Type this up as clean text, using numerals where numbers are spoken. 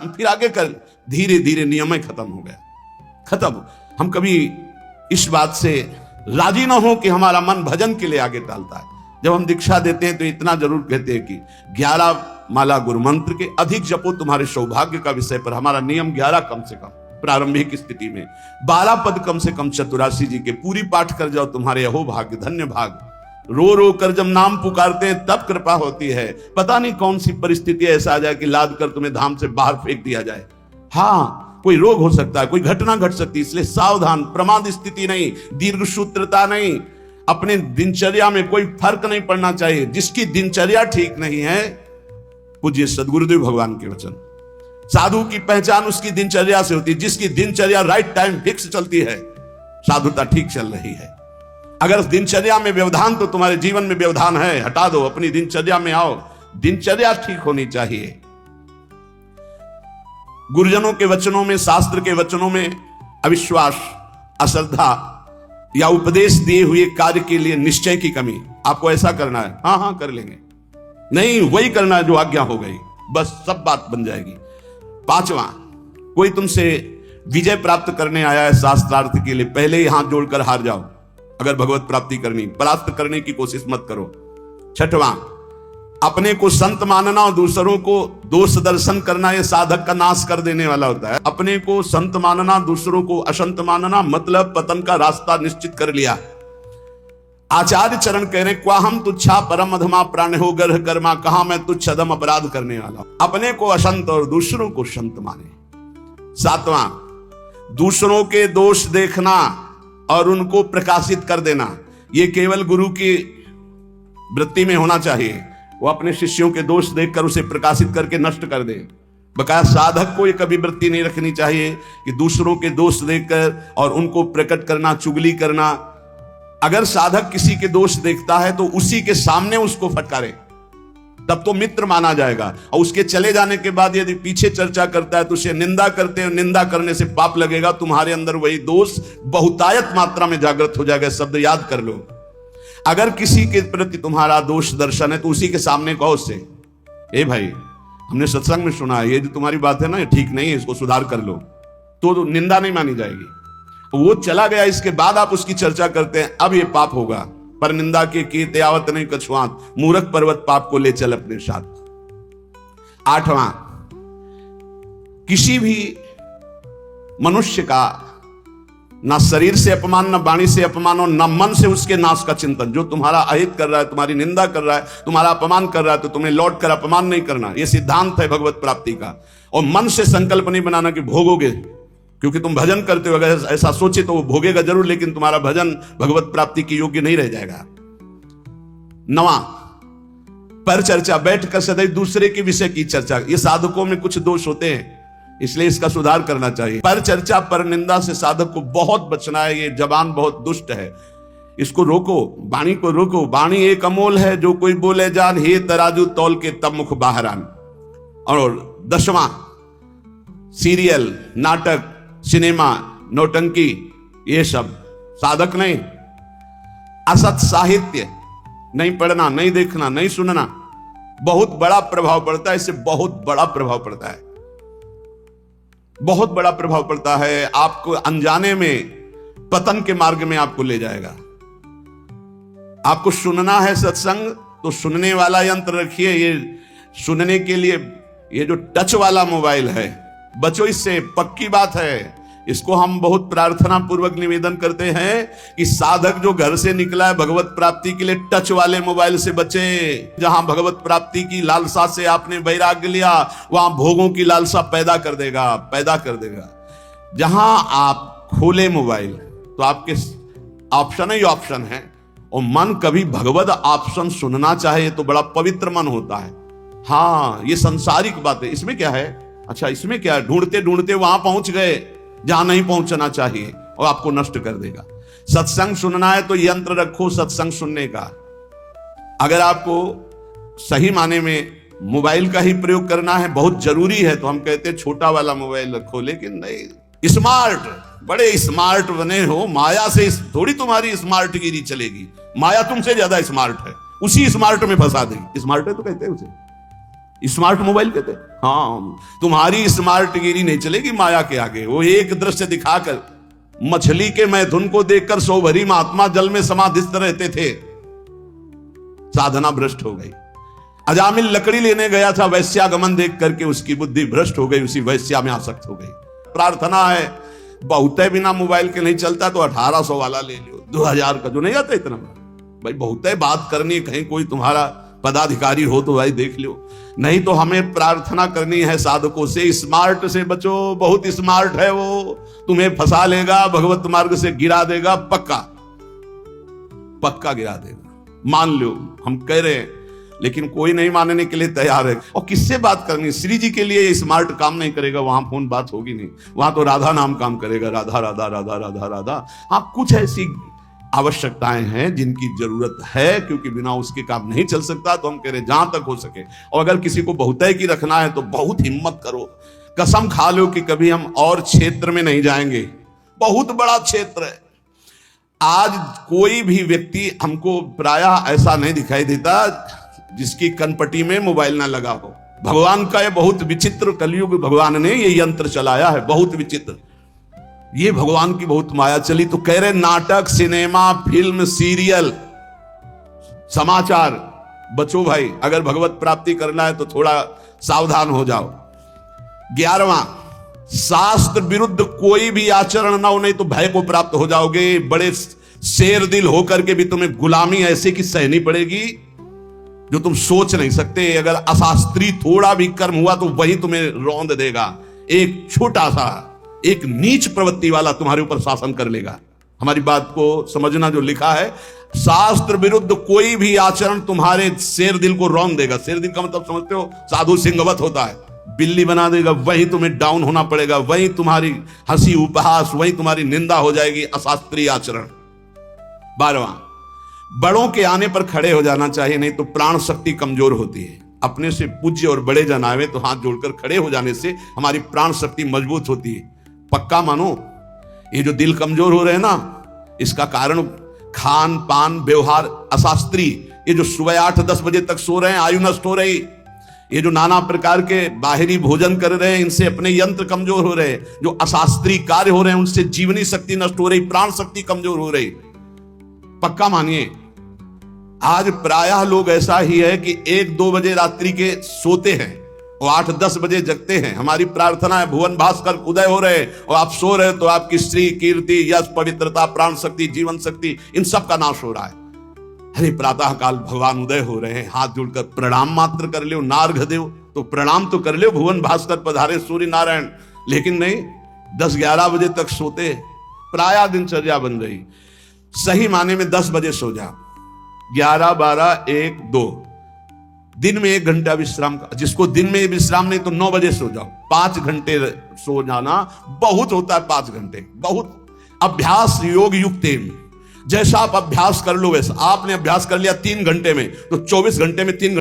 फिर आगे कर, धीरे धीरे नियम ही खत्म हो गया। खत्म। हम कभी इस बात से राजी ना हो कि हमारा मन भजन के लिए आगे डालता है। जब हम दीक्षा देते हैं तो इतना जरूर कहते हैं कि 11 माला गुरु मंत्र के अधिक जपो तुम्हारे सौभाग्य का विषय पर। हमारा नियम 11 कम से कम प्रारंभिक स्थिति में, 12 पद कम से कम चतुरासी जी के पूरी पाठ कर जाओ, तुम्हारे अहो भाग्य धन्य भाग। रो रो कर जब नाम पुकारते हैं तब कृपा होती है। पता नहीं कौन सी परिस्थिति ऐसा आ जाए कि लाद कर तुम्हें धाम से बाहर फेंक दिया जाए। हाँ, कोई रोग हो सकता है, कोई घटना घट सकती है, इसलिए सावधान। प्रमाद स्थिति नहीं, दीर्घ सूत्रता नहीं, अपने दिनचर्या में कोई फर्क नहीं पड़ना चाहिए। जिसकी दिनचर्या ठीक नहीं है, पूज्य सदगुरुदेव भगवान के वचन, साधु की पहचान उसकी दिनचर्या से होती है। जिसकी दिनचर्या राइट टाइम फिक्स चलती है, साधुता ठीक चल रही है। अगर दिनचर्या में व्यवधान, तो तुम्हारे जीवन में व्यवधान है, हटा दो, अपनी दिनचर्या में आओ। दिनचर्या ठीक होनी चाहिए। गुरुजनों के वचनों में, शास्त्र के वचनों में अविश्वास, अश्रद्धा या उपदेश दिए हुए कार्य के लिए निश्चय की कमी। आपको ऐसा करना है, हाँ हाँ कर लेंगे, नहीं वही करना है जो आज्ञा हो गई, बस सब बात बन जाएगी। 5वां, कोई तुमसे विजय प्राप्त करने आया है शास्त्रार्थ के लिए, पहले ही हाथ जोड़कर हार जाओ। अगर भगवत प्राप्ति करनी, परास्त करने की कोशिश मत करो। 6वां, अपने को संत मानना और दूसरों को दोष दर्शन करना, यह साधक का नाश कर देने वाला होता है। अपने को संत मानना, दूसरों को असंत मानना, मतलब पतन का रास्ता निश्चित कर लिया। आचार्य चरण कह रहे, क्वा हम तुच्छा परम अधमा प्राण हो गर्ह कर्मा, कहा मैं तुच्छ अधम अपराध करने वाला। अपने को असंत और दूसरों को संत माने। 7वां, दूसरों के दोष देखना और उनको प्रकाशित कर देना, यह केवल गुरु की वृत्ति में होना चाहिए। वो अपने शिष्यों के दोष देखकर उसे प्रकाशित करके नष्ट कर दे। बकाया साधक को यह कभी वृत्ति नहीं रखनी चाहिए कि दूसरों के दोष देखकर और उनको प्रकट करना, चुगली करना। अगर साधक किसी के दोष देखता है तो उसी के सामने उसको फटकारे, तब तो मित्र माना जाएगा। और उसके चले जाने के बाद यदि पीछे चर्चा करता है तो उसे निंदा करते हैं, निंदा करने से पाप लगेगा। तुम्हारे अंदर वही दोष बहुतायत मात्रा में जागृत हो जाएगा। शब्द याद कर लो। अगर किसी के प्रति तुम्हारा दोष दर्शन है तो उसी के सामने कहो उससे, ए भाई, हमने सत्संग में सुना है, ये जो तुम्हारी बात है ना, ये ठीक नहीं है, इसको सुधार कर लो। तो निंदा नहीं मानी जाएगी। वो चला गया, इसके बाद आप उसकी चर्चा करते हैं, अब ये पाप होगा। पर निंदा के कीर्ति आवत नहीं कछुआत, मूर्ख पर्वत पाप को ले चल अपने साथ। 8वां, किसी भी मनुष्य का ना शरीर से अपमान, ना वाणी से अपमान और ना मन से उसके नाश का चिंतन। जो तुम्हारा अहित कर रहा है, तुम्हारी निंदा कर रहा है, तुम्हारा अपमान कर रहा है, तो तुम्हें लौट कर अपमान नहीं करना। यह सिद्धांत है भगवत प्राप्ति का। और मन से संकल्प नहीं बनाना कि भोगोगे, क्योंकि तुम भजन करते हो। अगर ऐसा सोचे तो वो भोगेगा जरूर, लेकिन तुम्हारा भजन भगवत प्राप्ति के योग्य नहीं रह जाएगा। 9वां, पर चर्चा, बैठकर सदैव दूसरे के विषय की चर्चा। ये साधकों में कुछ दोष होते हैं, इसलिए इसका सुधार करना चाहिए। पर चर्चा, पर निंदा से साधक को बहुत बचना है। ये जबान बहुत दुष्ट है, इसको रोको, वाणी को रोको। वाणी एक अमोल है, जो कोई बोले जान, हे तराजू तौल के तब मुख बाहर आन। और 10वां, सीरियल, नाटक, सिनेमा, नौटंकी, ये सब साधक नहीं। असत साहित्य नहीं पढ़ना, नहीं देखना, नहीं सुनना, बहुत बड़ा प्रभाव पड़ता है। इससे बहुत बड़ा प्रभाव पड़ता है, बहुत बड़ा प्रभाव पड़ता है। आपको अनजाने में पतन के मार्ग में आपको ले जाएगा। आपको सुनना है सत्संग, तो सुनने वाला यंत्र रखिए। ये सुनने के लिए ये जो टच वाला मोबाइल है, बचो इससे, पक्की बात है। इसको हम बहुत प्रार्थना पूर्वक निवेदन करते हैं कि साधक जो घर से निकला है भगवत प्राप्ति के लिए, टच वाले मोबाइल से बचे। जहां भगवत प्राप्ति की लालसा से आपने वैराग्य लिया, वहां भोगों की लालसा पैदा कर देगा। जहां आप खोले मोबाइल तो आपके ऑप्शन ही ऑप्शन है। और मन कभी भगवत ऑप्शन सुनना चाहे तो बड़ा पवित्र मन होता है। हाँ, ये संसारिक बात है, इसमें क्या है, अच्छा इसमें क्या है, ढूंढते ढूंढते वहां पहुंच गए जहां नहीं पहुंचना चाहिए, और आपको नष्ट कर देगा। सत्संग सुनना है तो यंत्र रखो सत्संग सुनने का। अगर आपको सही माने में मोबाइल का ही प्रयोग करना है, बहुत जरूरी है, तो हम कहते हैं छोटा वाला मोबाइल रखो। लेकिन नहीं, स्मार्ट, बड़े स्मार्ट बने हो, माया से थोड़ी तुम्हारी स्मार्ट गिरी चलेगी। माया तुमसे ज्यादा स्मार्ट है, उसी स्मार्ट में फंसा देगी। स्मार्ट है तो कहते हैं उसे, स्मार्ट मोबाइल कहते हैं। हाँ, तुम्हारी स्मार्ट गिरी नहीं चलेगी माया के आगे। वो एक दृश्य दिखाकर मछली के मैथुन को देखकर सौ भरी महात्मा जल में समाधिस्थ रहते थे, साधना भ्रष्ट हो गई। अजामिल लकड़ी लेने गया था, वैश्यागमन देख करके उसकी बुद्धि भ्रष्ट हो गई, उसी वैश्या में आसक्त हो गई। प्रार्थना है, बहुत है बिना मोबाइल के नहीं चलता तो 1800 वाला ले लो, 2000 का जो नहीं आता इतना भाई। बहुत है बात करनी, कहीं कोई तुम्हारा पदाधिकारी हो तो भाई देख लो। नहीं तो हमें प्रार्थना करनी है साधकों से, स्मार्ट से बचो, बहुत स्मार्ट है वो, तुम्हें फंसा लेगा, भगवत मार्ग से गिरा देगा, पक्का पक्का गिरा देगा। मान लो हम कह रहे हैं, लेकिन कोई नहीं मानने के लिए तैयार है। और किससे बात करनी? श्री जी के लिए स्मार्ट काम नहीं करेगा, वहां फोन बात होगी नहीं, वहां तो राधा नाम काम करेगा, राधा राधा राधा राधा राधा। हाँ, कुछ ऐसी आवश्यकताएं हैं जिनकी जरूरत है, क्योंकि बिना उसके काम नहीं चल सकता। तो हम कह रहे जहां तक हो सके, और अगर किसी को बहुतय की रखना है तो बहुत हिम्मत करो, कसम खा लो कि कभी हम और क्षेत्र में नहीं जाएंगे। बहुत बड़ा क्षेत्र है। आज कोई भी व्यक्ति हमको प्रायः ऐसा नहीं दिखाई देता जिसकी कनपटी में मोबाइल ना लगा हो। भगवान का ये बहुत विचित्र, कलयुग भगवान ने ये यंत्र चलाया है, बहुत विचित्र। ये भगवान की बहुत माया चली। तो कह रहे नाटक, सिनेमा, फिल्म, सीरियल, समाचार, बचो भाई। अगर भगवत प्राप्ति करना है तो थोड़ा सावधान हो जाओ। 11वां, शास्त्र विरुद्ध कोई भी आचरण ना हो, नहीं तो भय को प्राप्त हो जाओगे। बड़े शेर दिल होकर के भी तुम्हें गुलामी ऐसे की सहनी पड़ेगी जो तुम सोच नहीं सकते। अगर अशास्त्रीय थोड़ा भी कर्म हुआ तो वही तुम्हें रौंद देगा। एक छोटा सा, एक नीच प्रवृत्ति वाला तुम्हारे ऊपर शासन कर लेगा। हमारी बात को समझना, जो लिखा है, शास्त्र विरुद्ध कोई भी आचरण तुम्हारे शेर दिल को रौंद देगा। शेर दिल का मतलब समझते हो? साधु सिंहवत होता है, बिल्ली बना देगा। वही तुम्हें डाउन होना पड़ेगा, वही तुम्हारी हंसी उपहास, वही तुम्हारी निंदा हो जाएगी, अशास्त्रीय आचरण। 12वां, बड़ों के आने पर खड़े हो जाना चाहिए, नहीं तो प्राण शक्ति कमजोर होती है। अपने से पूज्य और बड़े जन आवे तो हाथ जोड़कर खड़े हो जाने से हमारी प्राण शक्ति मजबूत होती है। पक्का मानो, ये जो दिल कमजोर हो रहे हैं ना, इसका कारण खान पान व्यवहार अशास्त्रीय, ये जो सुबह 8-10 बजे तक सो रहे हैं, आयु नष्ट हो रही, ये जो नाना प्रकार के बाहरी भोजन कर रहे हैं, इनसे अपने यंत्र कमजोर हो रहे हैं, जो अशास्त्रीय कार्य हो रहे हैं उनसे जीवनी शक्ति नष्ट हो रही, प्राण शक्ति कमजोर हो रही। पक्का मानिए, आज प्रायः लोग ऐसा ही है कि 1-2 बजे रात्रि के सोते हैं और 8-10 बजे जगते हैं। हमारी प्रार्थना है भुवन भास्कर उदय हो रहे और आप सो रहे, तो आपकी श्री, कीर्ति, यश, पवित्रता, प्राण शक्ति, जीवन शक्ति, इन सब का नाश हो रहा है। अरे प्रातः काल भगवान उदय हो रहे हैं, हाथ जोड़कर प्रणाम मात्र कर लो, नार्घ देव तो प्रणाम तो कर लो, भुवन भास्कर पधारे सूर्य नारायण। लेकिन नहीं, 10-11 बजे तक सोते, प्रायः दिनचर्या बन रही। सही माने में 10 बजे सो जाओ, 11, 12, 1, 2, दिन में 1 घंटा विश्राम का। जिसको दिन में विश्राम नहीं तो 9 बजे सो जाओ। 5 घंटे सो जाना बहुत होता है, 5 घंटे बहुत। अभ्यास योग युक्तेन, जैसा आप अभ्यास कर लो वैसा। आपने अभ्यास कर लिया 3 घंटे में, तो 24 घंटे में 3